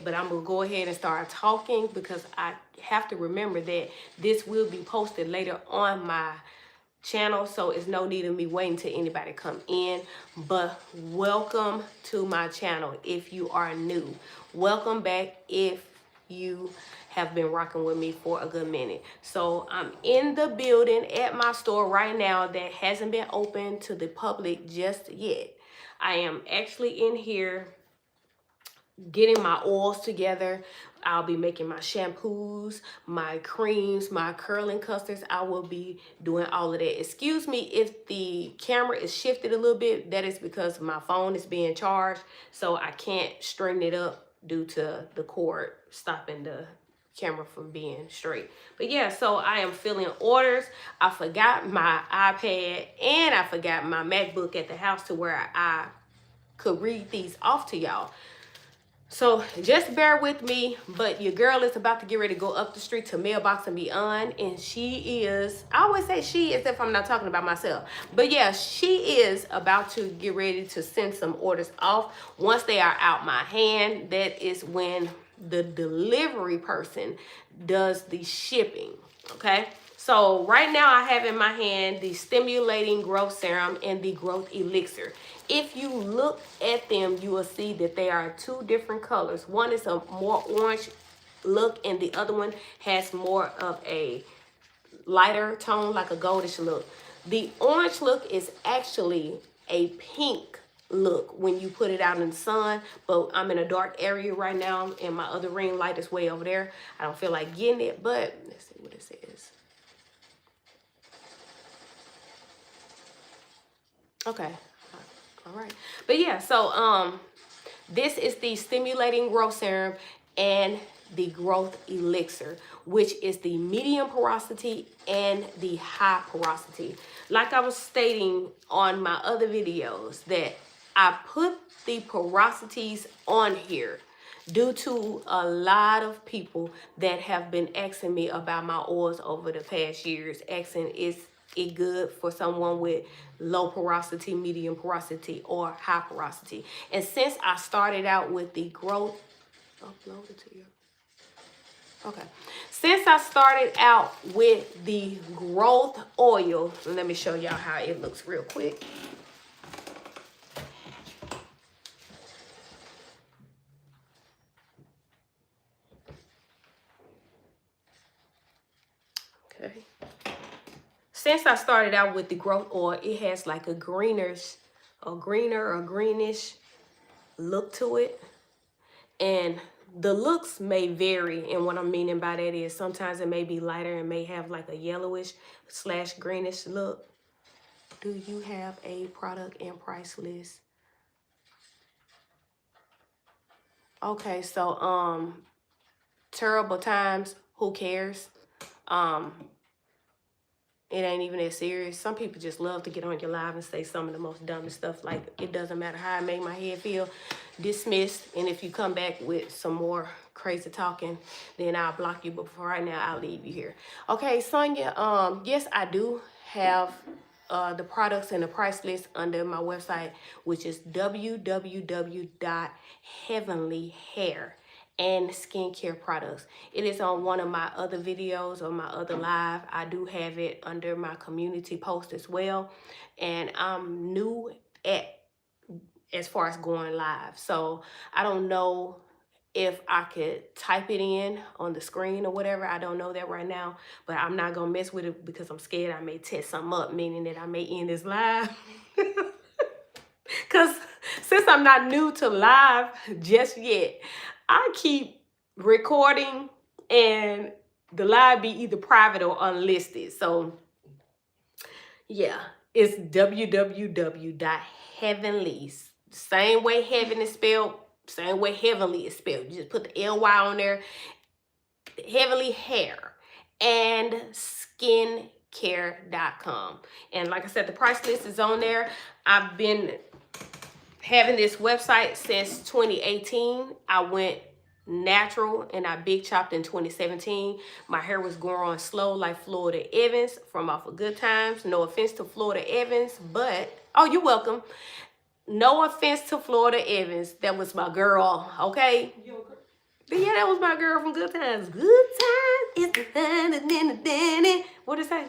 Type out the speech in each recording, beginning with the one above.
but I'm gonna go ahead and start talking because I have to remember that this will be posted later on my channel, so it's no need of me waiting till anybody come in. But welcome to my channel if you are new. Welcome back if you have been rocking with me for a good minute. So I'm in the building at my store right now that hasn't been open to the public just yet. I am actually in here getting my oils together. I'll be making my shampoos, my creams, my curling custards. I will be doing all of that. Excuse me if the camera is shifted a little bit. That is because my phone is being charged, so I can't straighten it up due to the cord stopping the camera from being straight. But yeah, so I am filling orders. I forgot my iPad and I forgot my MacBook at the house to where I could read these off to y'all. So just bear with me, but your girl is about to get ready to go up the street to Mailbox and Beyond, and she is, I always say she as if I'm not talking about myself, but yeah, she is about to get ready to send some orders off. Once they are out my hand, that is when the delivery person does the shipping, okay? So right now I have in my hand the Stimulating Growth Serum and the Growth Elixir. If you look at them, you will see that they are two different colors. One is a more orange look and the other one has more of a lighter tone, like a goldish look. The orange look is actually a pink look when you put it out in the sun, but I'm in a dark area right now and my other ring light is way over there. I don't feel like getting it, but let's see what it says. Okay. All right. But yeah, so this is the Stimulating Growth Serum and the Growth Elixir, which is the medium porosity and the high porosity. Like I was stating on my other videos, that I put the porosities on here due to a lot of people that have been asking me about my oils over the past years, asking is it good for someone with low porosity, medium porosity, or high porosity. And since I started out with the growth, upload it to you. Okay. Since I started out with the growth oil, let me show y'all how it looks real quick. Okay. Since I started out with the growth oil, it has like a greener or greenish look to it. And the looks may vary, and what I'm meaning by that is sometimes it may be lighter and may have like a yellowish / greenish look. Do you have a product and price list? Okay, so terrible times, who cares? It ain't even that serious. Some people just love to get on your live and say some of the most dumbest stuff, like it doesn't matter how it made my head feel. Dismissed. And if you come back with some more crazy talking, then I'll block you. But for right now, I'll leave you here. Okay, Sonia, yes, I do have the products and the price list under my website, which is www.heavenlyhair and skincare products. It is on one of my other videos or my other live. I do have it under my community post as well. And I'm new at as far as going live. So I don't know if I could type it in on the screen or whatever. I don't know that right now, but I'm not gonna mess with it because I'm scared I may test something up, meaning that I may end this live. Because since I'm not new to live just yet, I keep recording and the live be either private or unlisted. So yeah, it's www.heavenly. Same way heaven is spelled, same way heavenly is spelled. You just put the LY on there. Heavenly Hair and skincare.com. And like I said, the price list is on there. I've been having this website since 2018. I went natural and I big chopped in 2017. My hair was growing slow like Florida Evans from Off of Good Times. No offense to Florida Evans, but oh, you're welcome. No offense to Florida Evans. That was my girl, okay? But yeah, that was my girl from Good Times. Good Times is the what did it say?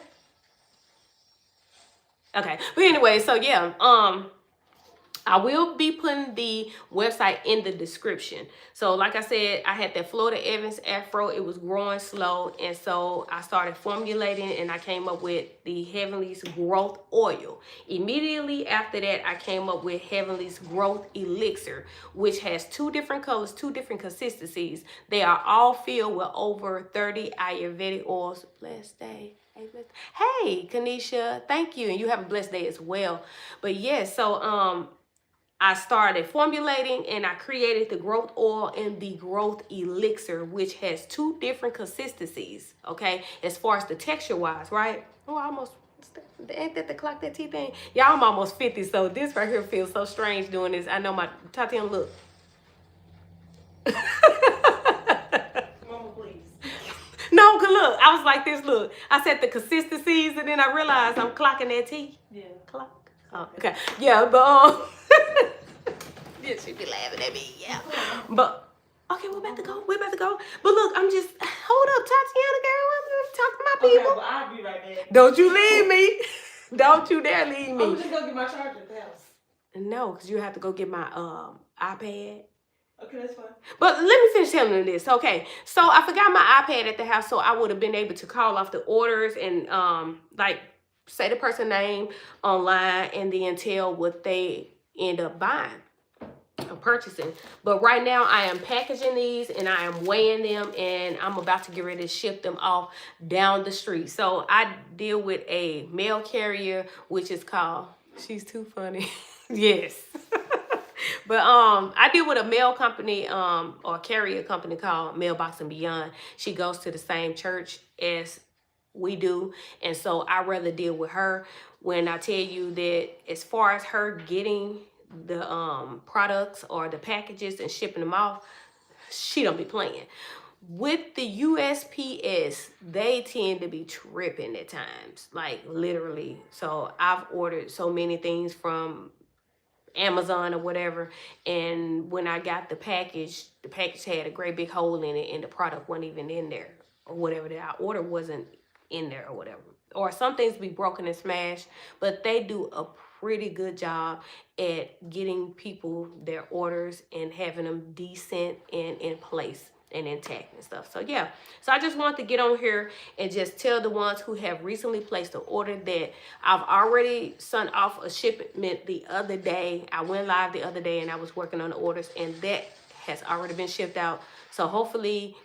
Okay, but anyway, so yeah, I will be putting the website in the description. So like I said, I had that Florida Evans afro. It was growing slow. And so I started formulating and I came up with the Heavenly's Growth Oil. Immediately after that, I came up with Heavenly's Growth Elixir, which has 2 different colors, 2 different consistencies. They are all filled with over 30 Ayurvedic oils. Blessed day. Hey, Kanisha, thank you. And you have a blessed day as well. But yes, so I started formulating and I created the growth oil and the growth elixir, which has 2 different consistencies, okay, as far as the texture wise, right? Oh, I almost, ain't that the clock, that T thing? Yeah, I'm almost 50, so this right here feels so strange doing this. I know my, Tatiana, look. Mama, please. No, cause look, I was like this, look. I said the consistencies and then I realized I'm clocking that T. Yeah. Clock. Oh, okay. Yeah, but yeah, she be laughing at me, yeah. But okay, we're about to go. We're about to go. But look, I'm just hold up, Tatiana, girl. I'm talking to my people. Okay, well, I'll be right back. Don't you leave me. Don't you dare leave me. I'm just gonna get my charger at the house. No, because you have to go get my iPad. Okay, that's fine. But let me finish telling you this. Okay, so I forgot my iPad at the house, so I would have been able to call off the orders and like say the person's name online and then tell what they end up buying or purchasing. But right now I am packaging these and I am weighing them and I'm about to get ready to ship them off down the street. So I deal with a mail carrier, which is called, she's too funny. Yes. But I deal with a mail company or carrier company called Mailbox and Beyond. She goes to the same church as we do, and so I rather deal with her. When I tell you that as far as her getting the products or the packages and shipping them off, she don't be playing. With the USPS, they tend to be tripping at times, like literally. So I've ordered so many things from Amazon or whatever, and when I got the package had a great big hole in it and the product wasn't even in there, or whatever that I ordered wasn't in there or whatever. Or some things be broken and smashed, but they do a pretty good job at getting people their orders and having them decent and in place and intact and stuff. So yeah, so I just wanted to get on here and just tell the ones who have recently placed an order that I've already sent off a shipment the other day. I went live the other day and I was working on the orders and that has already been shipped out. So hopefully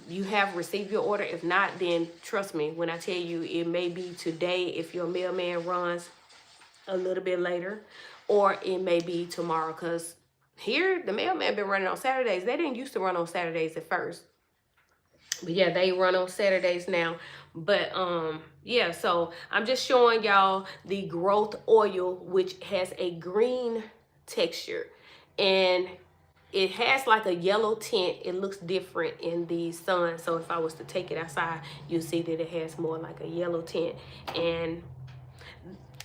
you have received your order. If not, then trust me when I tell you it may be today if your mailman runs a little bit later, or it may be tomorrow, because here the mailman been running on Saturdays. They didn't used to run on Saturdays at first, but yeah, they run on Saturdays now. But yeah, so I'm just showing y'all the growth oil, which has a green texture and it has like a yellow tint. It looks different in the sun, so if I was to take it outside, you'll see that it has more like a yellow tint. And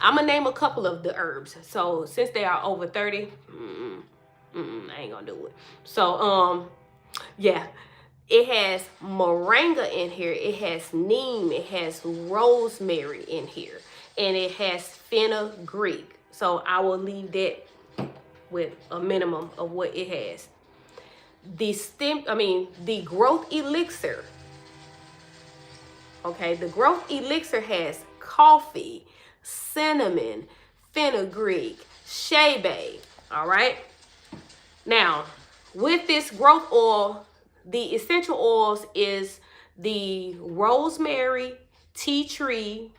I'm gonna name a couple of the herbs. So since they are over 30, I ain't gonna do it. So yeah, it has moringa in here, it has neem, it has rosemary in here, and it has fenugreek. So I will leave that with a minimum of what it has. The growth elixir. Okay, the growth elixir has coffee, cinnamon, fenugreek, shea butter. All right. Now, with this growth oil, the essential oils is the rosemary, tea tree,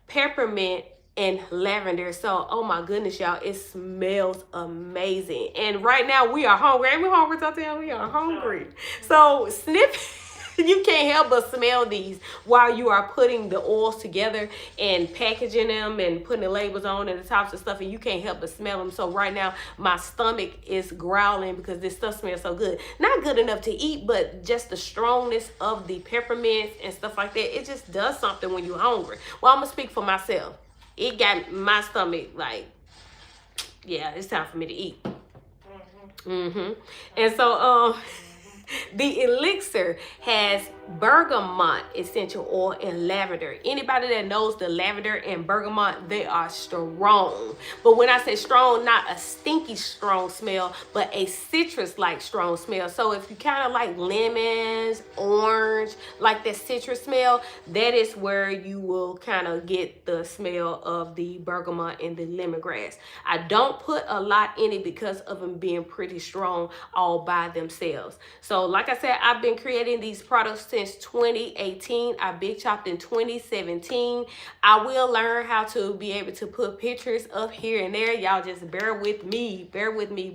peppermint, and lavender. So, oh my goodness, y'all, it smells amazing. And right now we are hungry. Ain't we hungry, Tatiana? We are hungry. So you can't help but smell these while you are putting the oils together and packaging them and putting the labels on and the tops and stuff, and you can't help but smell them. So right now my stomach is growling because this stuff smells so good. Not good enough to eat, but just the strongness of the peppermints and stuff like that, it just does something when you're hungry. Well, I'm gonna speak for myself. It got my stomach like, yeah, it's time for me to eat. And so The elixir has bergamot essential oil and lavender. Anybody that knows the lavender and bergamot, they are strong. But when I say strong, not a stinky strong smell, but a citrus-like strong smell. So if you kind of like lemons, orange, like that citrus smell, that is where you will kind of get the smell of the bergamot and the lemongrass. I don't put a lot in it because of them being pretty strong all by themselves. So like I said, I've been creating these products since 2018. I big chopped in 2017. I will learn how to be able to put pictures up here and there. Y'all just bear with me.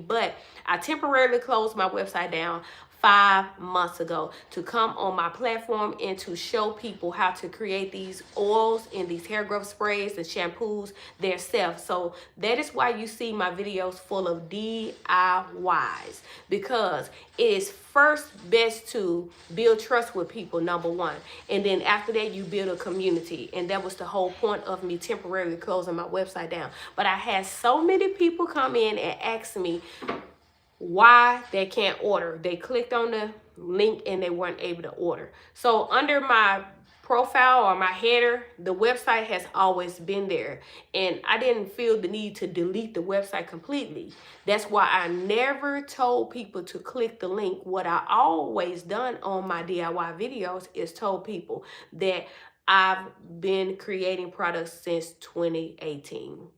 But I temporarily closed my website down 5 months ago to come on my platform and to show people how to create these oils and these hair growth sprays and shampoos themselves. So that is why you see my videos full of DIYs, because it is first best to build trust with people, number one, and then after that you build a community. And that was the whole point of me temporarily closing my website down. But I had so many people come in and ask me why they can't order. They clicked on the link and they weren't able to order. So under my profile or my header, the website has always been there, and I didn't feel the need to delete the website completely. That's why I never told people to click the link. What I always done on my DIY videos is told people that I've been creating products since 2018.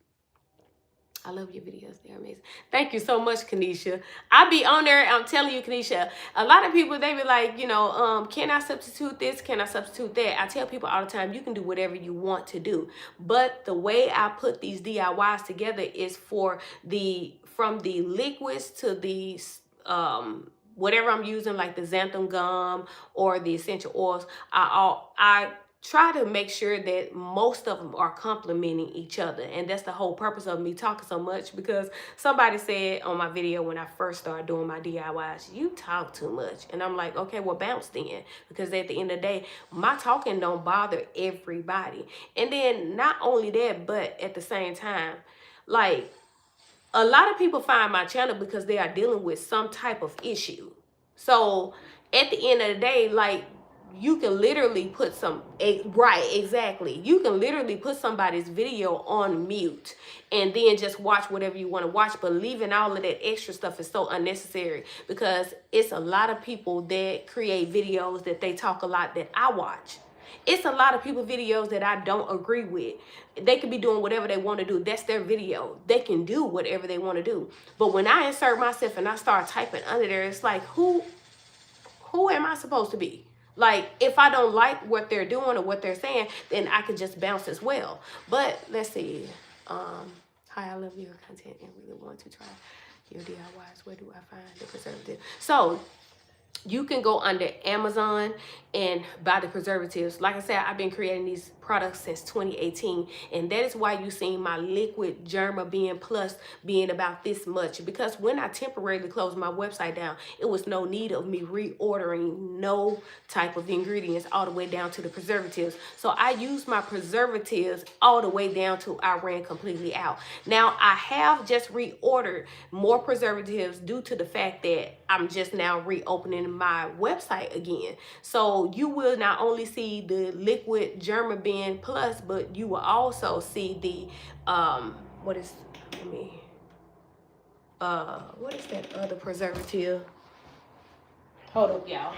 I love your videos. They're amazing. Thank you so much, Kanisha. I be on there. I'm telling you, Kanisha, a lot of people, they be like, you know, can I substitute this? Can I substitute that? I tell people all the time, you can do whatever you want to do. But the way I put these DIYs together is from the liquids to the whatever I'm using, like the xanthan gum or the essential oils. I try to make sure that most of them are complementing each other. And that's the whole purpose of me talking so much, because somebody said on my video when I first started doing my DIYs, you talk too much. And I'm like, okay, well, bounce then. Because at the end of the day, my talking don't bother everybody. And then not only that, but at the same time, like, a lot of people find my channel because they are dealing with some type of issue. So at the end of the day, like, you can literally put you can literally put somebody's video on mute and then just watch whatever you want to watch. But leaving all of that extra stuff is so unnecessary, because it's a lot of people that create videos that they talk a lot that I watch. It's a lot of people videos that I don't agree with. They could be doing whatever they want to do. That's their video. They can do whatever they want to do. But when I insert myself and I start typing under there, it's like, who am I supposed to be? Like, if I don't like what they're doing or what they're saying, then I could just bounce as well. But let's see. Hi, I love your content and really want to try your DIYs. Where do I find the preservative? So you can go under Amazon and buy the preservatives. Like I said, I've been creating these products since 2018, and that is why you seen my liquid Dermaben Plus being about this much, because when I temporarily closed my website down, it was no need of me reordering no type of ingredients all the way down to the preservatives. So I use my preservatives all the way down to I ran completely out. Now I have just reordered more preservatives due to the fact that I'm just now reopening my website again. So you will not only see the liquid Dermaben Plus, but you will also see the what is that other preservative? Hold up, y'all.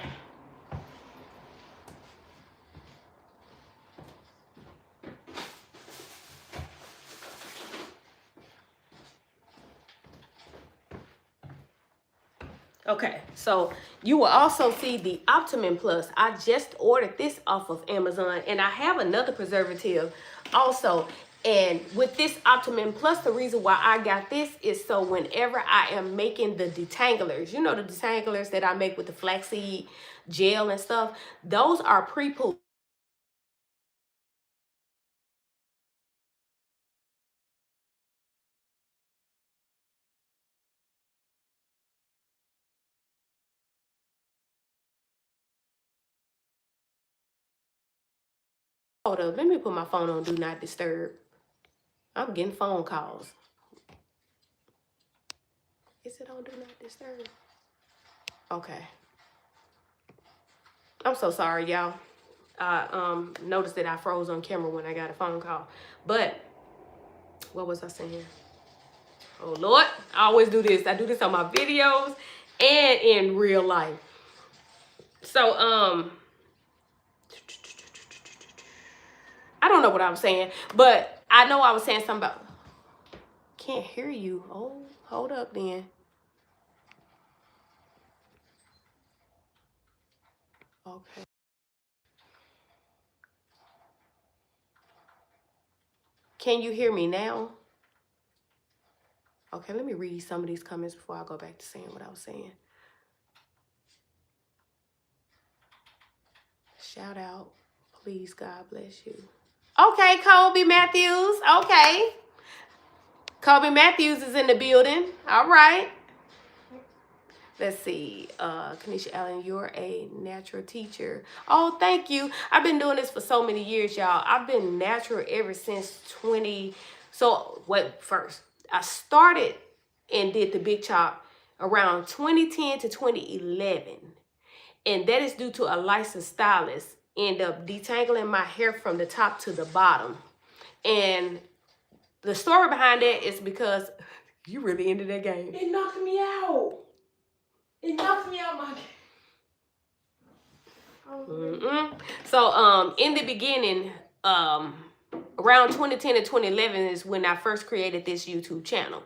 Okay, so you will also see the Optimum Plus. I just ordered this off of Amazon, and I have another preservative also. And with this Optimum Plus, the reason why I got this is so whenever I am making the detanglers, you know, the detanglers that I make with the flaxseed gel and stuff, those are pre-pooed. Hold up, let me put my phone on Do Not Disturb. I'm getting phone calls. Is it on Do Not Disturb? Okay. I'm so sorry, y'all. I noticed that I froze on camera when I got a phone call. But what was I saying? Oh Lord, I always do this. I do this on my videos and in real life. So I don't know what I was saying, but I know I was saying something about can't hear you. Oh, hold up then. Okay. Can you hear me now? Okay, let me read some of these comments before I go back to saying what I was saying. Shout out. Please, God bless you. Okay, Kobe Matthews. Okay. Kobe Matthews is in the building. All right. Let's see. Kanisha Allen, you're a natural teacher. Oh, thank you. I've been doing this for so many years, y'all. I've been natural ever since 20. So, what first? I started and did the big chop around 2010 to 2011. And that is due to a licensed stylist end up detangling my hair from the top to the bottom. And the story behind that is because you really ended that game. It knocked me out. It knocked me out my So in the beginning, around 2010 and 2011 is when I first created this YouTube channel.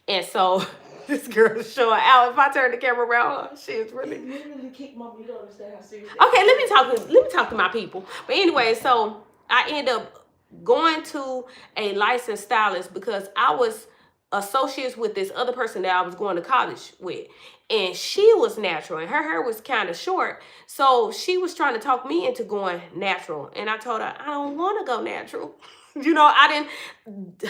And so this girl is showing out. If I turn the camera around, she is really. It literally kicked my. You don't understand how serious. Okay, let me talk to my people. But anyway, so I end up going to a licensed stylist because I was associates with this other person that I was going to college with. And she was natural and her hair was kind of short. So she was trying to talk me into going natural. And I told her, I don't want to go natural. You know, I didn't,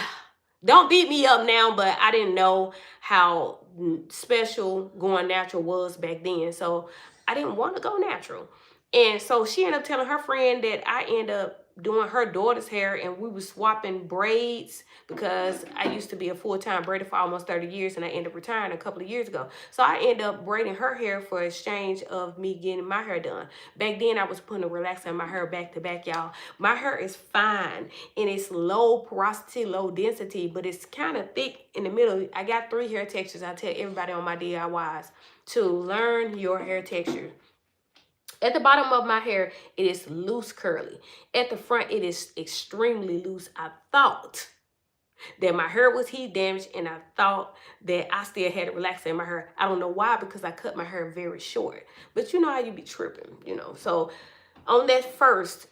don't beat me up now, but I didn't know how special going natural was back then. So I didn't want to go natural. And so she ended up telling her friend that I ended up doing her daughter's hair, and we were swapping braids because I used to be a full-time braider for almost 30 years and I ended up retiring a couple of years ago. So I ended up braiding her hair for exchange of me getting my hair done. Back then I was putting a relaxer in my hair back to back, y'all. My hair is fine and it's low porosity, low density, but it's kind of thick in the middle. I got 3 hair textures. I tell everybody on my DIYs to learn your hair texture. At the bottom of my hair, it is loose curly. At the front, it is extremely loose. I thought that my hair was heat damaged and I thought that I still had a relaxer in my hair. I don't know why, because I cut my hair very short. But you know how you be tripping, you know. So on that first,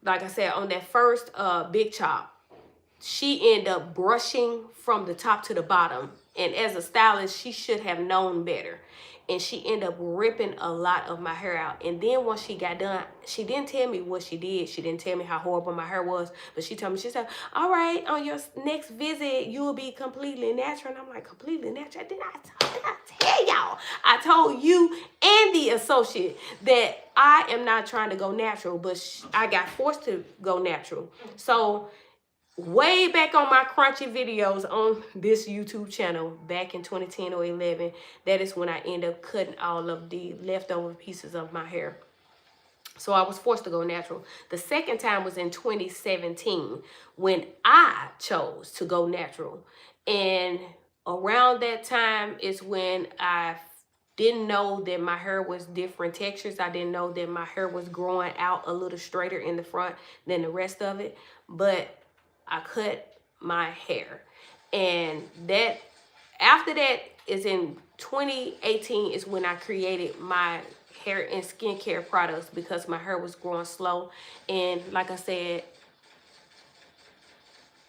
like I said, on that first big chop, she ended up brushing from the top to the bottom. And as a stylist, she should have known better. And she ended up ripping a lot of my hair out. And then once she got done, she didn't tell me what she did. She didn't tell me how horrible my hair was. But she told me, she said, all right, on your next visit, you will be completely natural. And I'm like, completely natural? Did I tell y'all? I told you and the associate that I am not trying to go natural. But I got forced to go natural. So way back on my crunchy videos on this YouTube channel back in 2010 or 11, that is when I end up cutting all of the leftover pieces of my hair. So I was forced to go natural. The second time was in 2017 when I chose to go natural. And around that time is when I didn't know that my hair was different textures. I didn't know that my hair was growing out a little straighter in the front than the rest of it. But I cut my hair. And that after that is in 2018 is when I created my hair and skincare products because my hair was growing slow. And like I said,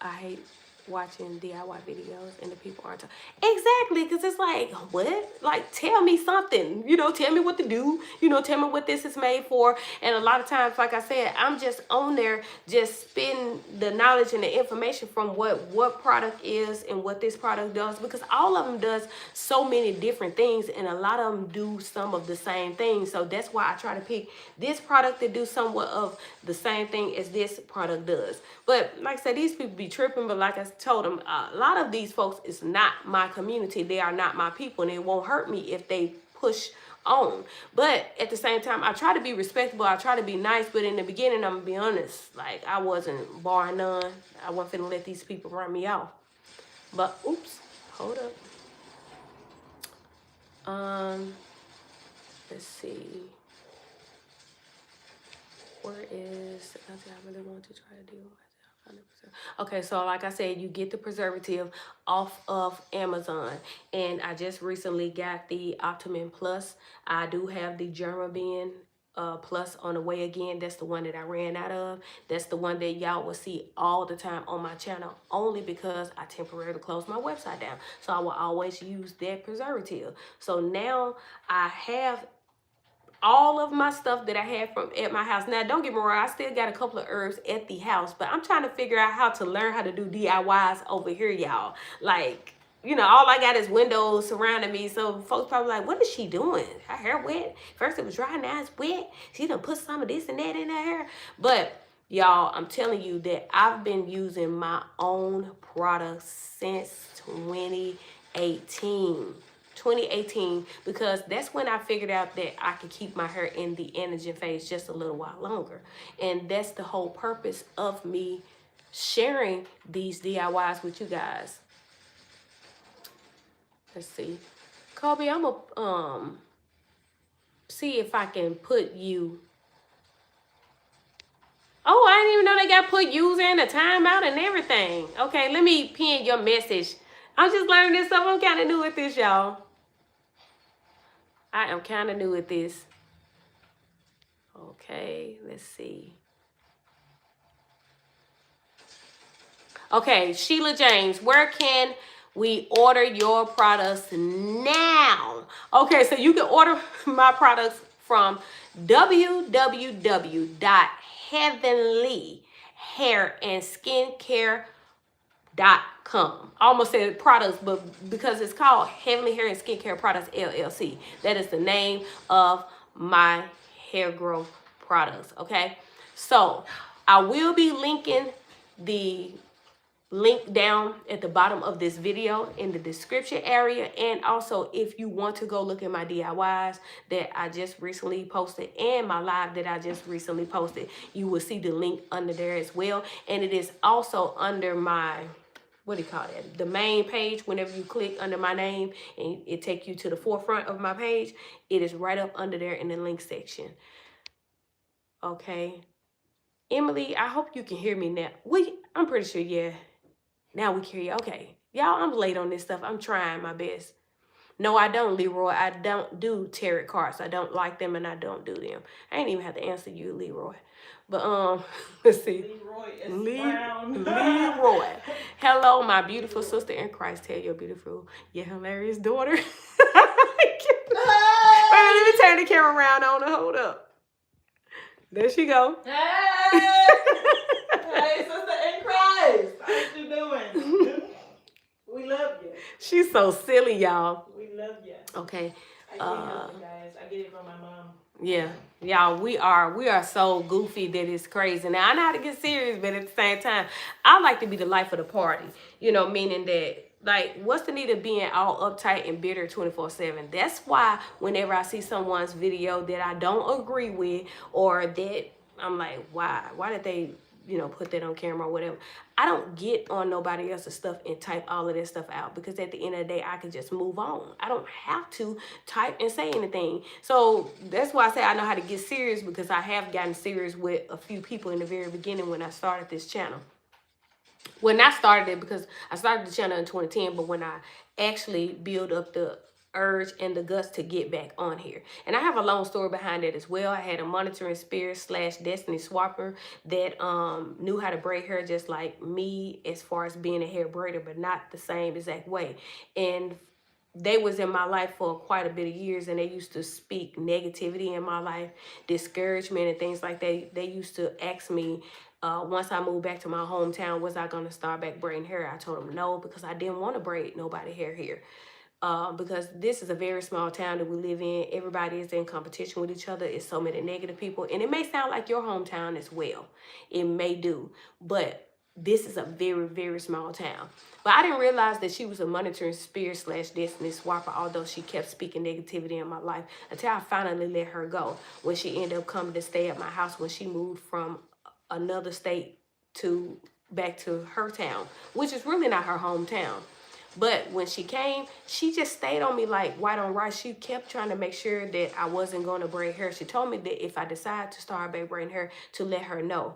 I hate watching DIY videos and the people aren't exactly, because it's like, what? Like, tell me something, you know, tell me what to do, you know, tell me what this is made for. And a lot of times, like I said, I'm just on there just spitting the knowledge and the information from what product is and what this product does, because all of them does so many different things and a lot of them do some of the same things. So that's why I try to pick this product to do somewhat of the same thing as this product does. But like I said, these people be tripping, but like I told them, a lot of these folks is not my community. They are not my people, and it won't hurt me if they push own. But at the same time, I try to be respectable. I try to be nice. But in the beginning, I'm going to be honest. Like, I wasn't barring none. I wasn't finna let these people run me off. But, oops, hold up. Let's see. Where is, I really want to try to deal with. Okay, so like I said, you get the preservative off of Amazon, and I just recently got the Optimum Plus. I do have the Germaben Plus on the way again. That's the one that I ran out of. That's the one that y'all will see all the time on my channel, only because I temporarily closed my website down. So I will always use that preservative. So now I have all of my stuff that I had from at my house. Now, don't get me wrong, I still got a couple of herbs at the house, but I'm trying to figure out how to learn how to do DIYs over here, y'all. Like, you know, all I got is windows surrounding me. So folks probably like, what is she doing? Her hair wet? First it was dry, now it's wet. She done put some of this and that in her hair. But y'all, I'm telling you that I've been using my own products since 2018. 2018, because that's when I figured out that I could keep my hair in the anagen phase just a little while longer. And that's the whole purpose of me sharing these DIYs with you guys. Let's see. Kobe, I'm gonna see if I can put you. Oh, I didn't even know they got put user in the timeout and everything. Okay, let me pin your message. I'm just learning this stuff. I'm kind of new at this, y'all. I am kind of new at this. Okay, let's see. Okay, Sheila James, where can we order your products now? Okay, so you can order my products from www.heavenlyhairandskincare.com. I almost said products, but because it's called Heavenly Hair and Skincare Products LLC. That is the name of my hair growth products, okay? So I will be linking the link down at the bottom of this video in the description area. And also, if you want to go look at my DIYs that I just recently posted and my live that I just recently posted, you will see the link under there as well. And it is also under my, what do you call that? The main page. Whenever you click under my name and it take you to the forefront of my page, it is right up under there in the link section. Okay. Emily, I hope you can hear me now. I'm pretty sure, yeah. Now we carry, okay. Y'all, I'm late on this stuff. I'm trying my best. No, I don't, Leroy. I don't do tarot cards. I don't like them and I don't do them. I ain't even have to answer you, Leroy. But, let's see. Leroy. Hello, my beautiful sister in Christ. Tell your beautiful, your hilarious daughter. Wait, let me turn the camera around on her. Hold up. There she go. Hey! Hey, sister in Christ. How you doing? We love you. She's so silly, y'all. We love you. Okay. I can't help it, guys. I get it from my mom. Yeah. Y'all, we are so goofy that it's crazy. Now, I know how to get serious, but at the same time, I like to be the life of the party. You know, meaning that, like, what's the need of being all uptight and bitter 24/7? That's why whenever I see someone's video that I don't agree with, or that I'm like, why did they, you know, put that on camera or whatever, I don't get on nobody else's stuff and type all of that stuff out, because at the end of the day, I can just move on. I don't have to type and say anything. So that's why I say I know how to get serious, because I have gotten serious with a few people in the very beginning when I started this channel. When I started it, because I started the channel in 2010, but when I actually built up the urge and the guts to get back on here. And I have a long story behind that as well. I had a monitoring spirit / destiny swapper that knew how to braid hair just like me, as far as being a hair braider, but not the same exact way. And they was in my life for quite a bit of years, and they used to speak negativity in my life, discouragement and things like that. They used to ask me, once I moved back to my hometown, was I going to start back braiding hair? I told them no, because I didn't want to braid nobody hair here. Because this is a very small town that we live in. Everybody is in competition with each other. It's so many negative people. And it may sound like your hometown as well. It may do. But this is a very, very small town. But I didn't realize that she was a monitoring spirit / destiny swapper, although she kept speaking negativity in my life, until I finally let her go when she ended up coming to stay at my house when she moved from another state to back to her town, which is really not her hometown. But when she came, she just stayed on me like white on rice. She kept trying to make sure that I wasn't going to braid hair. She told me that if I decide to start back braiding hair, to let her know.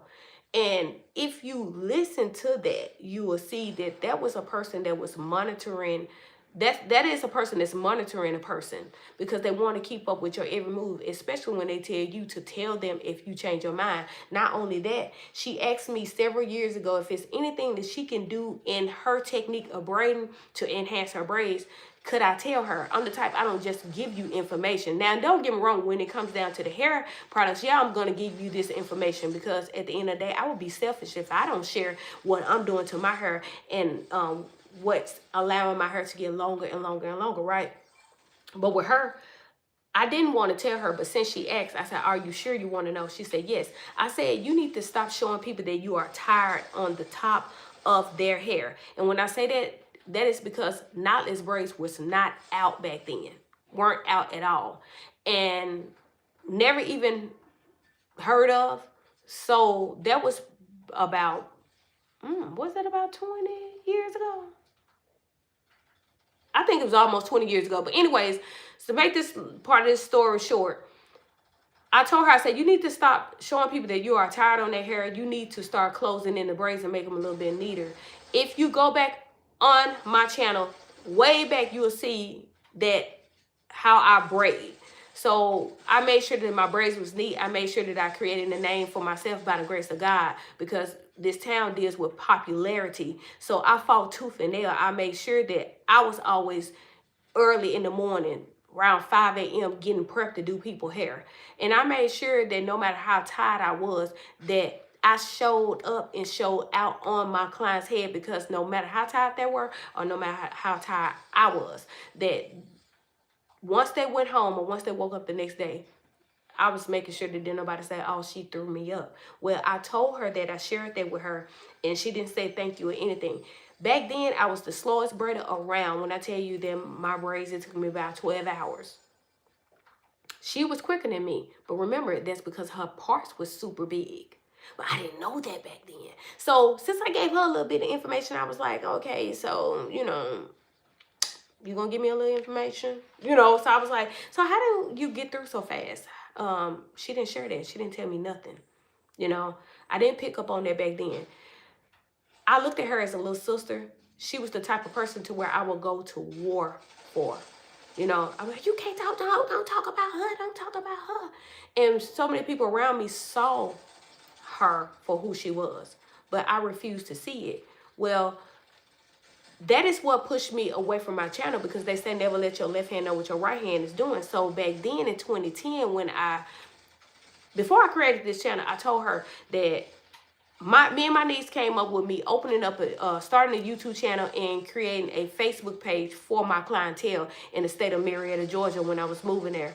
And if you listen to that, you will see that that was a person that was monitoring. That is a person that's monitoring a person, because they want to keep up with your every move, especially when they tell you to tell them if you change your mind. Not only that, she asked me several years ago if it's anything that she can do in her technique of braiding to enhance her braids. Could I tell her? I'm the type, I don't just give you information. Now, don't get me wrong, when it comes down to the hair products, yeah, I'm going to give you this information, because at the end of the day, I would be selfish if I don't share what I'm doing to my hair and what's allowing my hair to get longer and longer and longer, right? But with her, I didn't want to tell her, but since she asked, I said, are you sure you want to know? She said, yes. I said, you need to stop showing people that you are tired on the top of their hair. And when I say that, that is because knotless braids was not out back then. Weren't out at all. And never even heard of. So that was about, was that about 20 years ago? I think it was almost 20 years ago. But anyways, to make this part of this story short, I told her, I said, you need to stop showing people that you are tired on their hair. You need to start closing in the braids and make them a little bit neater. If you go back on my channel, way back, you will see that how I braid. So I made sure that my braids was neat. I made sure that I created a name for myself by the grace of God, because this town deals with popularity. So I fought tooth and nail. I made sure that I was always early in the morning, around 5 a.m. getting prepped to do people's hair. And I made sure that no matter how tired I was, that I showed up and showed out on my client's head, because no matter how tired they were, or no matter how tired I was, that once they went home or once they woke up the next day, I was making sure that didn't nobody say, oh, she threw me up. Well, I told her that, I shared that with her, and she didn't say thank you or anything. Back then, I was the slowest braider around. When I tell you that my braids, it took me about 12 hours. She was quicker than me. But remember, that's because her parts was super big. But I didn't know that back then. So since I gave her a little bit of information, I was like, okay, so, you know, you gonna give me a little information? You know, so I was like, so how do you get through so fast? She didn't share that. She didn't tell me nothing. You know, I didn't pick up on that back then. I looked at her as a little sister. She was the type of person to where I would go to war for. You know, I'm like, you can't talk, don't talk about her, don't talk about her. And so many people around me saw her for who she was, but I refused to see it. Well, that is what pushed me away from my channel, because they say never let your left hand know what your right hand is doing. So back then in 2010, before I created this channel, I told her that me and my niece came up with me opening up starting a YouTube channel and creating a Facebook page for my clientele in the state of Marietta, Georgia, when I was moving there.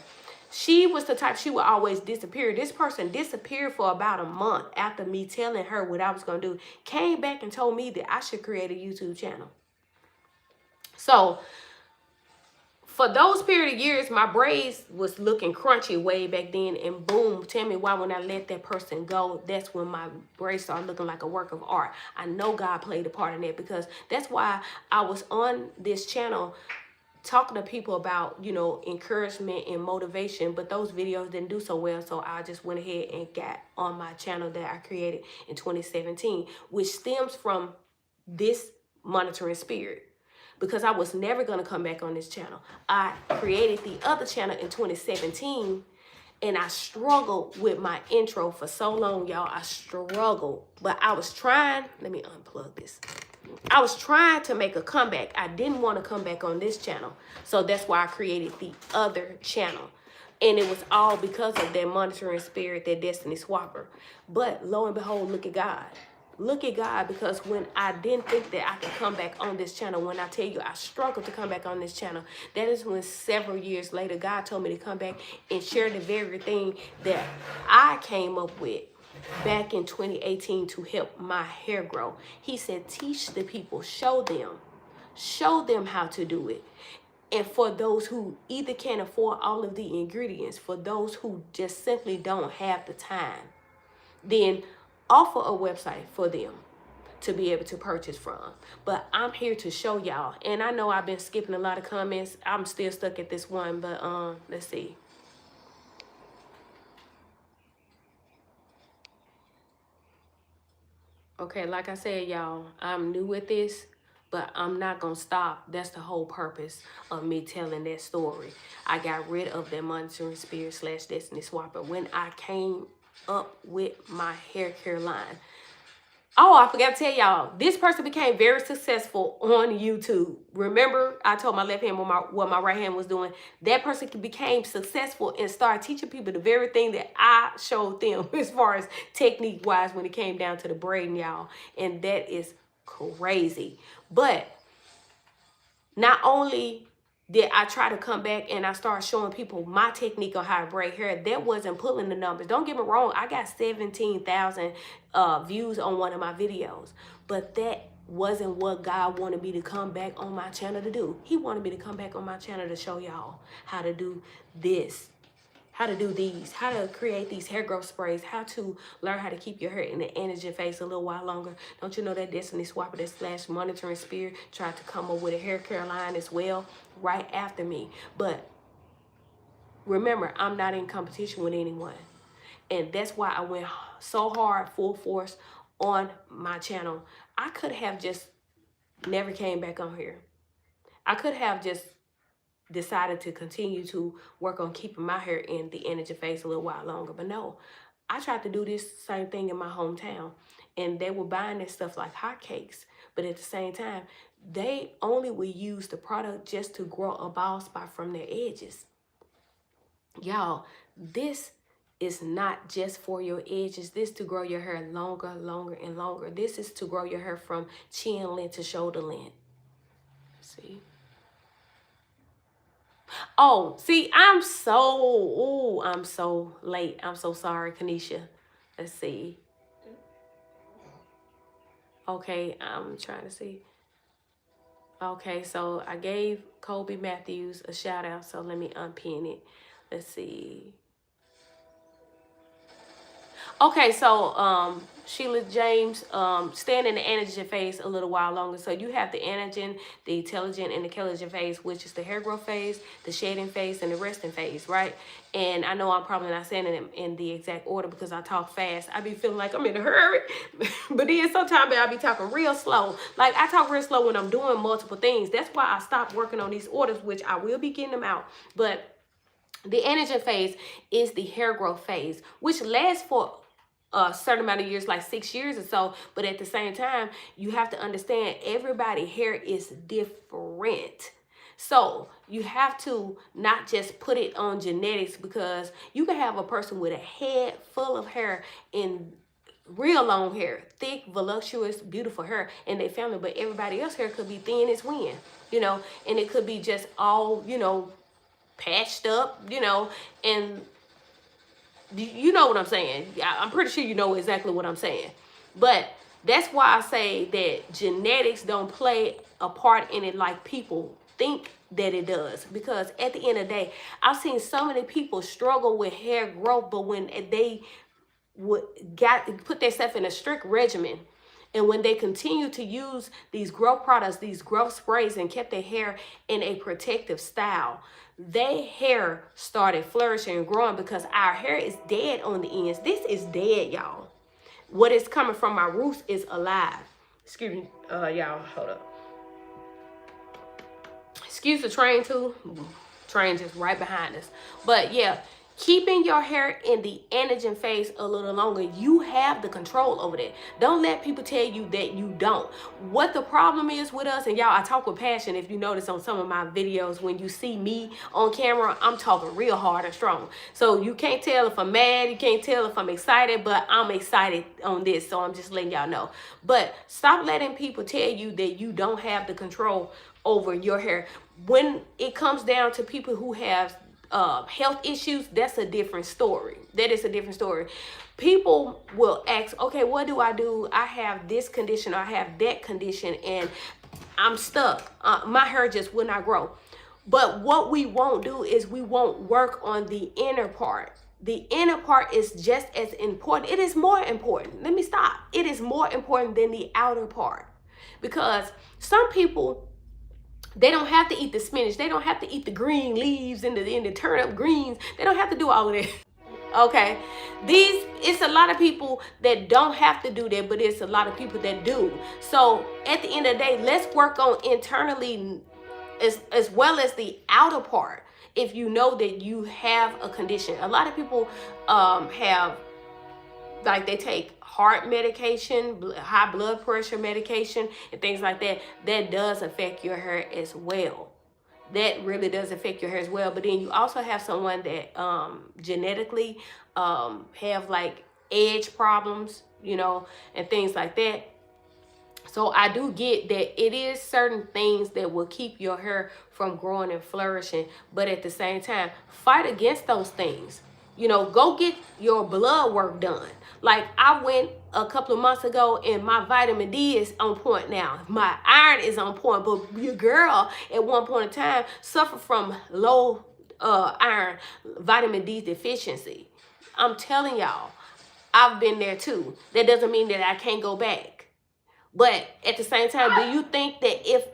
She was the type, she would always disappear. This person disappeared for about a month after me telling her what I was going to do. Came back and told me that I should create a YouTube channel. So for those period of years, my braids was looking crunchy way back then, and boom, tell me why when I let that person go, that's when my braids started looking like a work of art. I know God played a part in that, because that's why I was on this channel talking to people about, you know, encouragement and motivation, but those videos didn't do so well. So I just went ahead and got on my channel that I created in 2017, which stems from this monitoring spirit. Because I was never going to come back on this channel. I created the other channel in 2017, and I struggled with my intro for so long, y'all. I struggled, but I was trying. Let me unplug this. I was trying to make a comeback. I didn't want to come back on this channel. So that's why I created the other channel. And it was all because of that monitoring spirit, that destiny swapper. But lo and behold, look at God. Look at God, because when I didn't think that I could come back on this channel, when I tell you I struggled to come back on this channel, that is when several years later, God told me to come back and share the very thing that I came up with. back in 2018 to help my hair grow. He said, teach the people, show them how to do it. And for those who either can't afford all of the ingredients, for those who just simply don't have the time, then offer a website for them to be able to purchase from. But I'm here to show y'all. And I know I've been skipping a lot of comments. I'm still stuck at this one, but let's see. Okay, like I said, y'all, I'm new at this, but I'm not gonna stop. That's the whole purpose of me telling that story. I got rid of that monitoring spirit / destiny swapper when I came up with my hair care line. Oh, I forgot to tell y'all, this person became very successful on YouTube. Remember, I told my left hand what my right hand was doing. That person became successful and started teaching people the very thing that I showed them as far as technique-wise when it came down to the braiding, y'all. And that is crazy. But not only did I try to come back and I started showing people my technique on how to braid hair, that wasn't pulling the numbers. Don't get me wrong, I got 17,000 views on one of my videos, but that wasn't what God wanted me to come back on my channel to do. He wanted me to come back on my channel to show y'all how to do this, how to do these, how to create these hair growth sprays, how to learn how to keep your hair in the energy phase a little while longer. Don't you know that Destiny Swapper, that / monitoring spirit, tried to come up with a hair care line as well right after me. But remember, I'm not in competition with anyone. And that's why I went so hard, full force on my channel. I could have just never came back on here. I could have just decided to continue to work on keeping my hair in the energy phase a little while longer. But no, I tried to do this same thing in my hometown. And they were buying this stuff like hotcakes. But at the same time, they only would use the product just to grow a bald spot from their edges. Y'all, this is not just for your edges. This to grow your hair longer, longer, and longer. This is to grow your hair from chin length to shoulder length. See? Oh, see, I'm so late. I'm so sorry, Kanisha. Let's see. Okay, I'm trying to see. Okay, so I gave Kobe Matthews a shout out, so let me unpin it. Let's see. Okay, so Sheila James, staying in the anagen phase a little while longer. So you have the anagen, the intelligent, and the collagen phase, which is the hair growth phase, the shedding phase, and the resting phase, right? And I know I'm probably not saying them in the exact order because I talk fast. I be feeling like I'm in a hurry, but then sometimes I be talking real slow. Like I talk real slow when I'm doing multiple things. That's why I stopped working on these orders, which I will be getting them out. But the anagen phase is the hair growth phase, which lasts for a certain amount of years, like 6 years or so. But at the same time, you have to understand everybody's hair is different. So you have to not just put it on genetics, because you can have a person with a head full of hair in real long hair, thick, voluptuous, beautiful hair in their family, but everybody else's hair could be thin as wind, you know, and it could be just all, you know, patched up, you know, and you know what I'm saying. I'm pretty sure you know exactly what I'm saying. But that's why I say that genetics don't play a part in it like people think that it does. Because at the end of the day, I've seen so many people struggle with hair growth, but when they put themselves in a strict regimen, and when they continue to use these growth products, these growth sprays, and kept their hair in a protective style, their hair started flourishing and growing, because our hair is dead on the ends. This is dead, y'all. What is coming from my roots is alive. Excuse me, y'all, hold up. Excuse the train too. Train just right behind us. But yeah, keeping your hair in the anagen phase a little longer, you have the control over that. Don't let people tell you that you don't. What the problem is with us, and y'all, I talk with passion. If you notice on some of my videos, when you see me on camera, I'm talking real hard and strong. So you can't tell if I'm mad, you can't tell if I'm excited, but I'm excited on this, so I'm just letting y'all know. But stop letting people tell you that you don't have the control over your hair. When it comes down to people who have health issues, that's a different story. That is a different story. People will ask, okay, what do? I have this condition, or I have that condition, and I'm stuck. My hair just will not grow. But what we won't do is we won't work on the inner part. The inner part is just as important. It is more important. Let me stop. It is more important than the outer part. Because some people, they don't have to eat the spinach. They don't have to eat the green leaves and the turnip greens. They don't have to do all of that. Okay, it's a lot of people that don't have to do that, but it's a lot of people that do. So at the end of the day, let's work on internally as well as the outer part. If you know that you have a condition, a lot of people have, like, they take heart medication, high blood pressure medication, and things like that. That does affect your hair as well. That really does affect your hair as well. But then you also have someone that genetically have like edge problems, you know, and things like that. So I do get that it is certain things that will keep your hair from growing and flourishing. But at the same time, fight against those things. You know, go get your blood work done. Like, I went a couple of months ago and my vitamin D is on point now. My iron is on point. But your girl at one point in time suffered from low iron, vitamin D deficiency. I'm telling y'all, I've been there too. That doesn't mean that I can't go back. But at the same time, do you think that if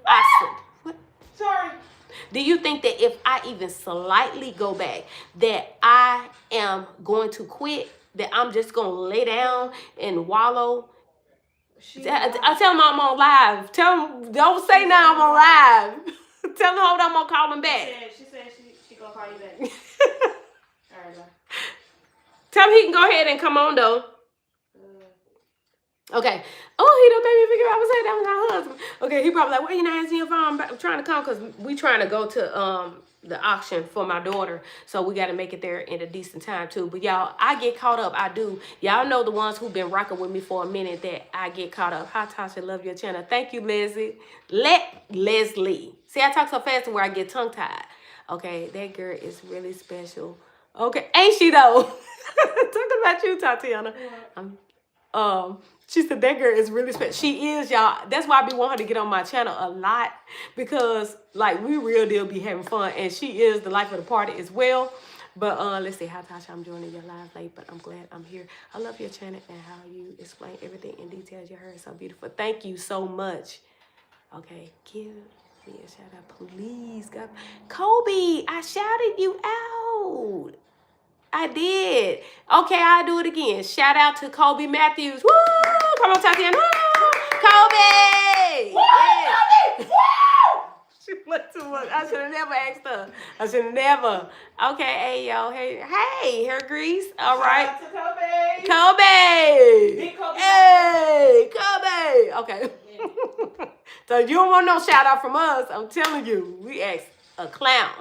do you think that if I even slightly go back, that I am going to quit? That I'm just going to lay down and wallow? I tell them I'm on live. Tell them, don't say now I'm on live. Tell them, hold on, I'm going to call them back. She said she going to call you back. All right, bye. Tell him he can go ahead and come on, though. Okay. Oh, he done made me figure out I was saying that was my husband. Okay, he probably like, why you not answering your phone? I'm trying to come because we trying to go to the auction for my daughter. So we got to make it there in a decent time too. But y'all, I get caught up. I do. Y'all know the ones who've been rocking with me for a minute that I get caught up. Hi, Tasha. Love your channel. Thank you, Leslie. Leslie. See, I talk so fast where I get tongue-tied. Okay, that girl is really special. Okay, ain't she though? Talking about you, Tatiana. She said that girl is really special. She is, y'all. That's why I be wanting her to get on my channel a lot, because like we real deal be having fun, and she is the life of the party as well. But let's see, how Tasha, I'm joining your live late, but I'm glad I'm here. I love your channel and how you explain everything in detail. Your hair is so beautiful. Thank you so much. Okay, give me a shout out, please. God. Kobe, I shouted you out. I did. Okay, I'll do it again. Shout out to Kobe Matthews. Woo! Come on, Tatiana. Woo! Kobe! Woo! Yeah. Kobe! Woo! She looked too much. I should have never asked her. I should have never. Okay, hey, yo. Hey, hair grease. All right. Shout out to Kobe. Kobe! Big Kobe. Hey, Kobe! Okay. Yeah. So you don't want no shout out from us. I'm telling you. We asked a clown.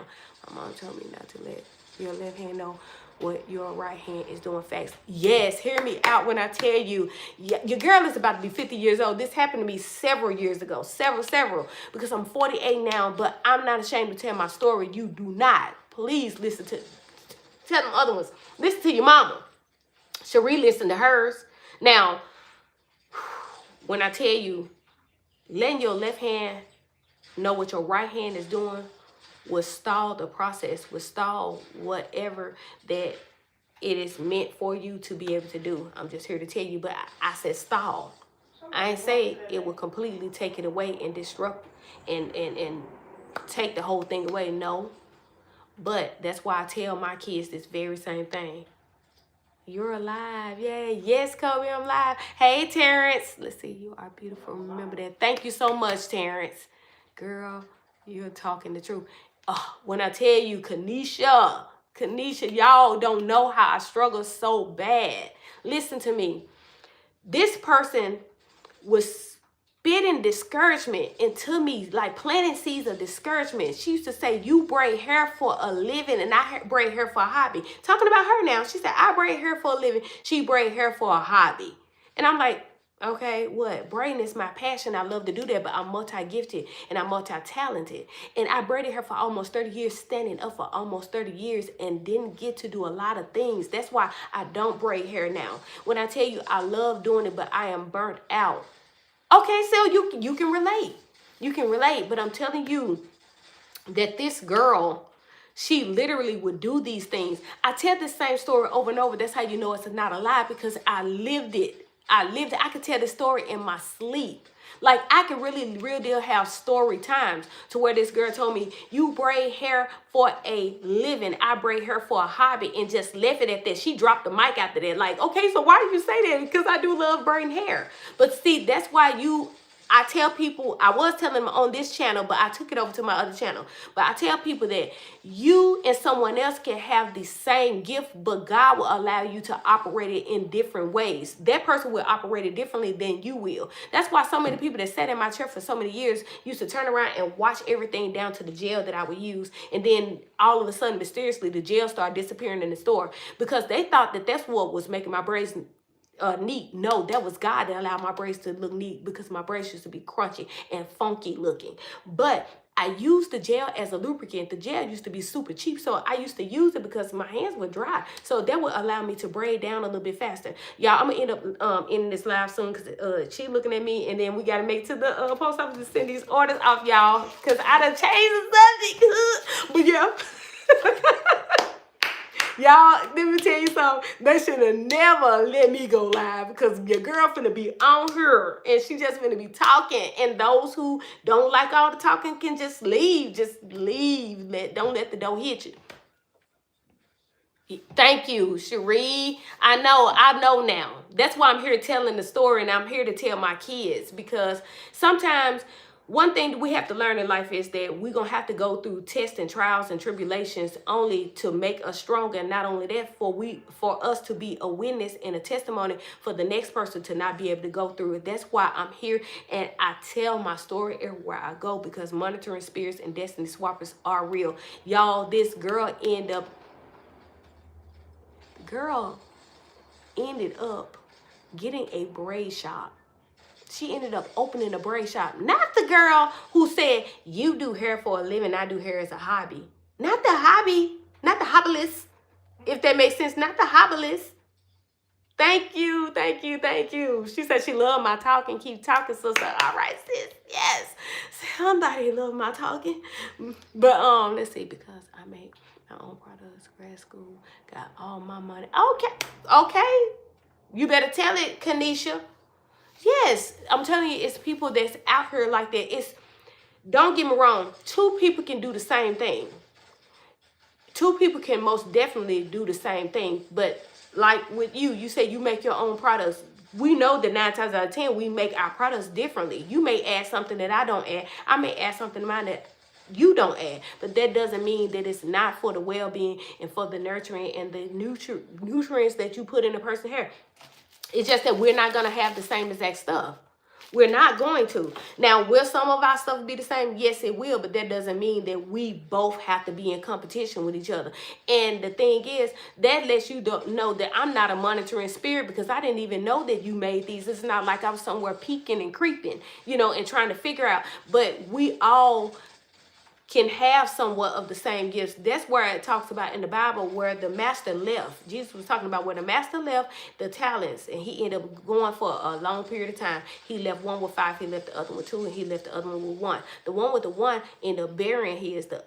My mom told me not to let your left hand know what your right hand is doing. Facts. Yes, hear me out when I tell you, your girl is about to be 50 years old. This happened to me several years ago. Several. Because I'm 48 now, but I'm not ashamed to tell my story. You do not. Please listen to, tell them other ones. Listen to your mama. Cherie listened to hers. Now, when I tell you, letting your left hand know what your right hand is doing will stall the process, will stall whatever that it is meant for you to be able to do. I'm just here to tell you, but I said stall. I ain't say it will completely take it away and disrupt and take the whole thing away. No. But that's why I tell my kids this very same thing. You're alive. Yay. Yes, Kobe, I'm live. Hey, Terrence. Let's see. You are beautiful. Remember that. Thank you so much, Terrence. Girl, you're talking the truth. When I tell you, Kanisha, y'all don't know how I struggle so bad. Listen to me. This person was spitting discouragement into me, like planting seeds of discouragement. She used to say, you braid hair for a living and I braid hair for a hobby. Talking about her now. She said, I braid hair for a living. She braid hair for a hobby. And I'm like, Okay, what? Braiding is my passion. I love to do that, but I'm multi-gifted and I'm multi-talented. And I braided hair for almost 30 years, standing up for almost 30 years, and didn't get to do a lot of things. That's why I don't braid hair now. When I tell you I love doing it, but I am burnt out. Okay, so you can relate. You can relate, but I'm telling you that this girl, she literally would do these things. I tell the same story over and over. That's how you know it's not a lie, because I lived it. I lived it. I could tell the story in my sleep. Like, I could really, real deal have story times to where this girl told me, you braid hair for a living. I braid hair for a hobby, and just left it at that. She dropped the mic after that. Like, okay, so why do you say that? Because I do love braiding hair. But see, that's why I tell people, I was telling them on this channel, but I took it over to my other channel. But I tell people that you and someone else can have the same gift, but God will allow you to operate it in different ways. That person will operate it differently than you will. That's why so many people that sat in my chair for so many years used to turn around and watch everything down to the gel that I would use. And then all of a sudden, mysteriously, the gel started disappearing in the store, because they thought that that's what was making my braids neat. No, that was God that allowed my braids to look neat, because my braids used to be crunchy and funky looking. But I used the gel as a lubricant. The gel used to be super cheap, so I used to use it because my hands were dry. So that would allow me to braid down a little bit faster. Y'all, I'm gonna end up ending this live soon, because she looking at me, and then we gotta make it to the post office to send these orders off, y'all, because I done changed the subject. But yeah. Y'all, let me tell you something. They should have never let me go live, because your girl finna be on her, and she just finna be talking. And those who don't like all the talking can just leave. Just leave. Don't let the door hit you. Thank you, Cherie. I know now. That's why I'm here telling the story, and I'm here to tell my kids, because sometimes one thing we have to learn in life is that we're going to have to go through tests and trials and tribulations only to make us stronger. And not only that, for us to be a witness and a testimony for the next person to not be able to go through it. That's why I'm here, and I tell my story everywhere I go, because monitoring spirits and destiny swappers are real. Y'all, this girl ended up getting a braid shop. She ended up opening a braid shop. Not the girl who said, you do hair for a living, I do hair as a hobby. Not the hobby. Not the hobbyist. If that makes sense. Not the hobbyist. Thank you, thank you, thank you. She said she loved my talking. Keep talking, sister. All right, sis. Yes. Somebody love my talking. But let's see, because I make my own products, grad school, got all my money. Okay. You better tell it, Kanisha. Yes, I'm telling you, it's people that's out here like that. Don't get me wrong, two people can do the same thing. Two people can most definitely do the same thing. But like with you say you make your own products. We know that 9 times out of 10, we make our products differently. You may add something that I don't add. I may add something to mine that you don't add. But that doesn't mean that it's not for the well-being and for the nurturing and the nutrients that you put in a person's hair. It's just that we're not going to have the same exact stuff. We're not going to. Now, will some of our stuff be the same? Yes, it will. But that doesn't mean that we both have to be in competition with each other. And the thing is, that lets you know that I'm not a monitoring spirit, because I didn't even know that you made these. It's not like I was somewhere peeking and creeping, and trying to figure out. But we all can have somewhat of the same gifts. That's where it talks about in the Bible where the master left. Jesus was talking about where the master left the talents, and he ended up going for a long period of time. He left one with 5, he left the other with 2, and he left the other one with 1. The one with the 1 ended up burying his. The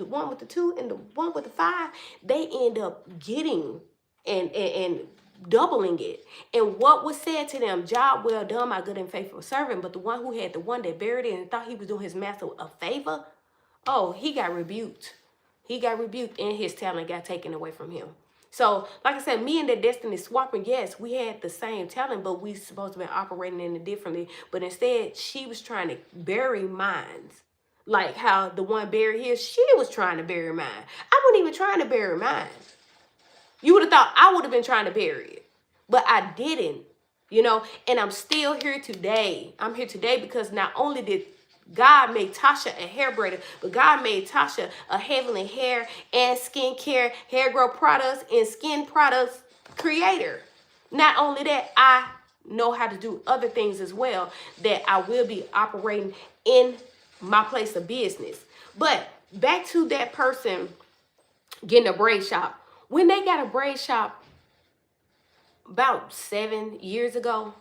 one with the 2 and the one with the 5, they end up getting and doubling it. And what was said to them? Job well done, my good and faithful servant. But the one who had the one that buried it and thought he was doing his master a favor, oh, he got rebuked. He got rebuked, and his talent got taken away from him. So, like I said, me and that destiny swapping, yes, we had the same talent, but we supposed to be operating in it differently. But instead, she was trying to bury mine. Like how the one buried his, she was trying to bury mine. I wasn't even trying to bury mine. You would have thought I would have been trying to bury it. But I didn't, and I'm still here today. I'm here today because not only did God made Tasha a hair braider, but God made Tasha a heavenly hair and skincare, hair growth products, and skin products creator. Not only that, I know how to do other things as well that I will be operating in my place of business. But back to that person getting a braid shop. When they got a braid shop about 7 years ago,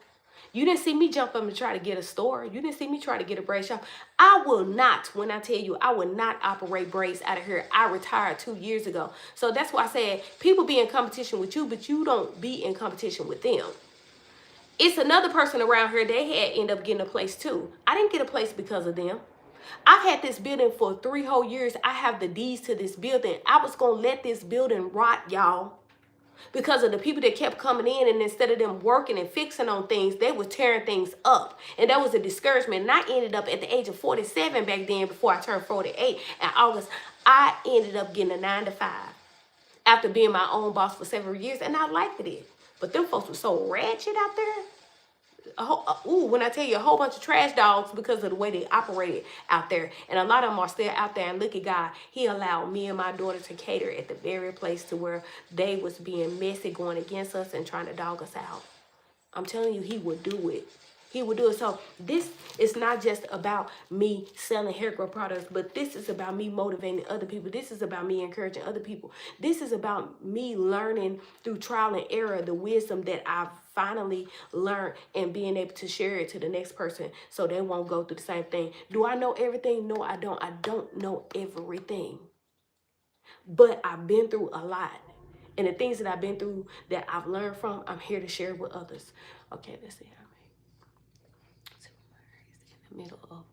you didn't see me jump up and try to get a store. You didn't see me try to get a braid shop. I will not, when I tell you, I will not operate braids out of here. I retired 2 years ago. So that's why I said people be in competition with you, but you don't be in competition with them. It's another person around here, they had end up getting a place too. I didn't get a place because of them. I've had this building for 3 whole years. I have the deeds to this building. I was going to let this building rot, y'all, because of the people that kept coming in, and instead of them working and fixing on things, they were tearing things up. And that was a discouragement. And I ended up at the age of 47 back then, before I turned 48 in August, I ended up getting a 9-to-5 after being my own boss for several years, and I liked it. But them folks were so ratchet out there. When I tell you, a whole bunch of trash dogs because of the way they operated out there. And a lot of them are still out there. And look at God. He allowed me and my daughter to cater at the very place to where they was being messy, going against us and trying to dog us out. I'm telling you, he would do it. He would do it. So this is not just about me selling hair growth products, but this is about me motivating other people. This is about me encouraging other people. This is about me learning through trial and error the wisdom that I've finally learned and being able to share it to the next person so they won't go through the same thing. Do I know everything? No, I don't. I don't know everything. But I've been through a lot. And the things that I've been through that I've learned from, I'm here to share with others. Okay, let's see. In the middle of,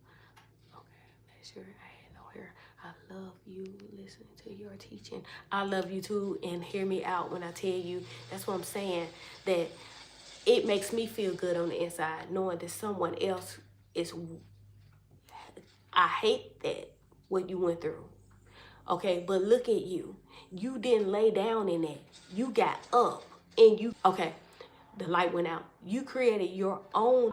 okay, make sure I had no hair. I love you listening to your teaching. I love you too, and hear me out when I tell you. That's what I'm saying, that it makes me feel good on the inside knowing that someone else is, I hate that, what you went through. Okay, but look at you. You didn't lay down in it. You got up and you, okay, the light went out. You created your own.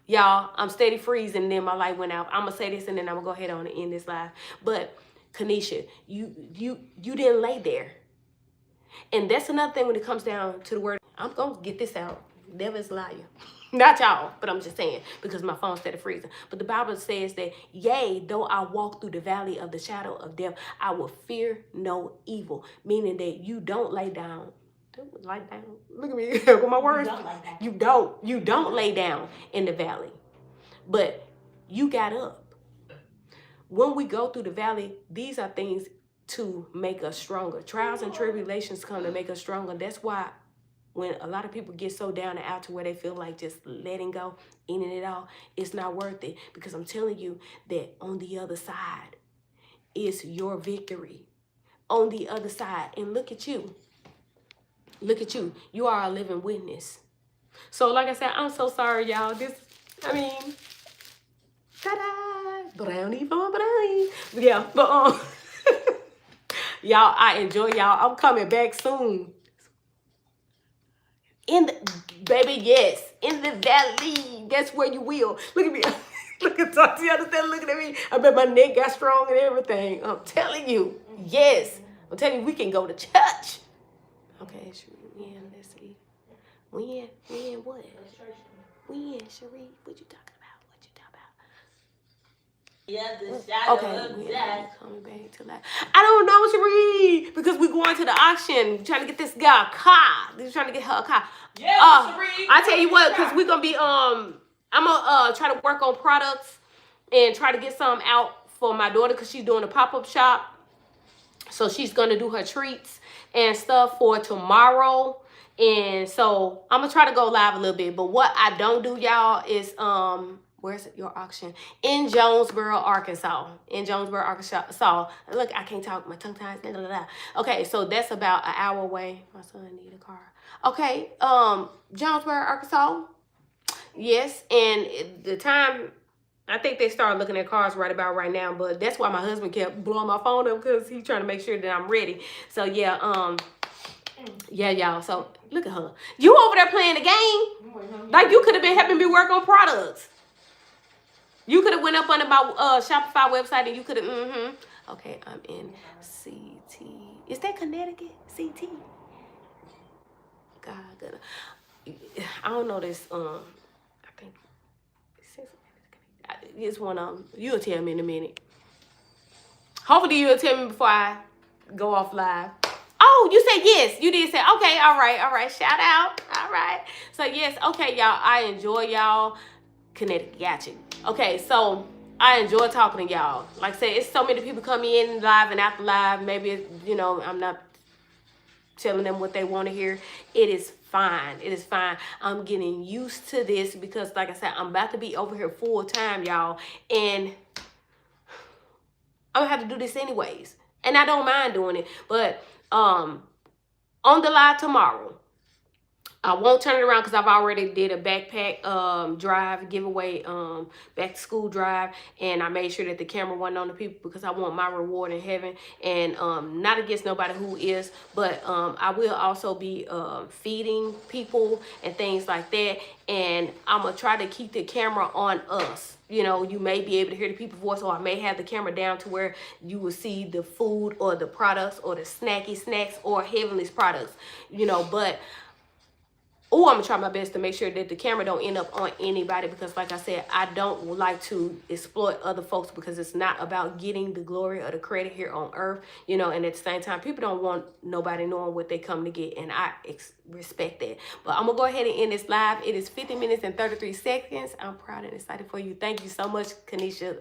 Y'all, I'm steady freezing and then my light went out. I'm going to say this and then I'm going to go ahead on and end this live. But, Kanisha, you didn't lay there. And that's another thing when it comes down to the word. I'm going to get this out. Devil is a liar. Not y'all, but I'm just saying because my phone's steady freezing. But the Bible says that, yea, though I walk through the valley of the shadow of death, I will fear no evil. Meaning that you don't lay down. Lie down. Look at me with my words. You don't lay down in the valley, but you got up. When we go through the valley, these are things to make us stronger. Trials and tribulations come to make us stronger. That's why when a lot of people get so down and out to where they feel like just letting go, ending it all, it's not worth it. Because I'm telling you that on the other side is your victory. On the other side. And look at you. Look at you. You are a living witness. So like I said, I'm so sorry, y'all. Ta-da! Brownie for brownie. Yeah, but y'all, I enjoy y'all. I'm coming back soon. Baby, yes. In the valley. That's where you will. Look at me. Look at Tati. Understand? Looking at me. I bet my neck got strong and everything. I'm telling you. Yes. I'm telling you, we can go to church. Okay, when, let's see. When what? When, Cherie? What you talking about? Yeah, the shadow of death. Coming back to life. I don't know, Cherie, because we're going to the auction, trying to get this guy a car. They're trying to get her a car. Yeah, Cherie. I tell you what, because we're gonna be I'm gonna try to work on products and try to get some out for my daughter because she's doing a pop-up shop. So she's gonna do her treats and stuff for tomorrow. And so I'm gonna try to go live a little bit. But what I don't do, y'all, is where's your auction? In Jonesboro, Arkansas. In Jonesboro, Arkansas. Look, I can't talk. My tongue ties. Okay, so that's about an hour away. My son need a car. Okay, Jonesboro, Arkansas. Yes, and the time, I think they started looking at cars right about right now, but that's why my husband kept blowing my phone up because he's trying to make sure that I'm ready. So yeah, yeah, y'all. So look at her. You over there playing the game? Like you could have been helping me work on products. You could have went up under my Shopify website and you could have. Okay, I'm in CT. Is that Connecticut? CT. God, good. I don't know this. I think it's one of them. You'll tell me in a minute. Hopefully you'll tell me before I go off live. Oh, you said yes. You did say, okay, all right. Shout out. All right. So, yes, okay, y'all. I enjoy y'all. Connecticut, got you. Okay, so I enjoy talking to y'all. Like I said, it's so many people come in live and after live. Maybe, you know, I'm not telling them what they want to hear. It is fine. It is fine. I'm getting used to this because, like I said, I'm about to be over here full time, y'all. And I'm going to have to do this anyways. And I don't mind doing it. But on the live tomorrow, I won't turn it around because I've already did a backpack drive giveaway, back to school drive, and I made sure that the camera wasn't on the people because I want my reward in heaven. And not against nobody who is, but I will also be feeding people and things like that. And I'm gonna try to keep the camera on us. You know, you may be able to hear the people's voice, or I may have the camera down to where you will see the food or the products or the snacky snacks or Heavenly's products. You know, but oh, I'm gonna try my best to make sure that the camera don't end up on anybody like I said, I don't like to exploit other folks because it's not about getting the glory or the credit here on earth, you know, and at the same time, people don't want nobody knowing what they come to get, and I respect that. But I'm gonna go ahead and end this live. It is 50 minutes and 33 seconds. I'm proud and excited for you. Thank you so much, Kanisha.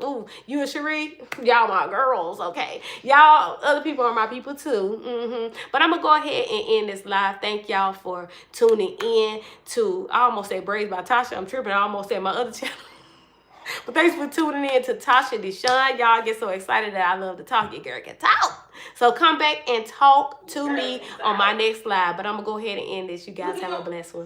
Ooh, you and Cherie, y'all my girls, okay? Y'all, other people are my people too. But I'm going to go ahead and end this live. Thank y'all for tuning in to, I almost said Braids by Tasha. I'm tripping. I almost said my other channel. But thanks for tuning in to Tasha Deshawn. Y'all get so excited that I love to talk. Your girl can talk. So come back and talk to me on my next live. But I'm going to go ahead and end this. You guys have a blessed one.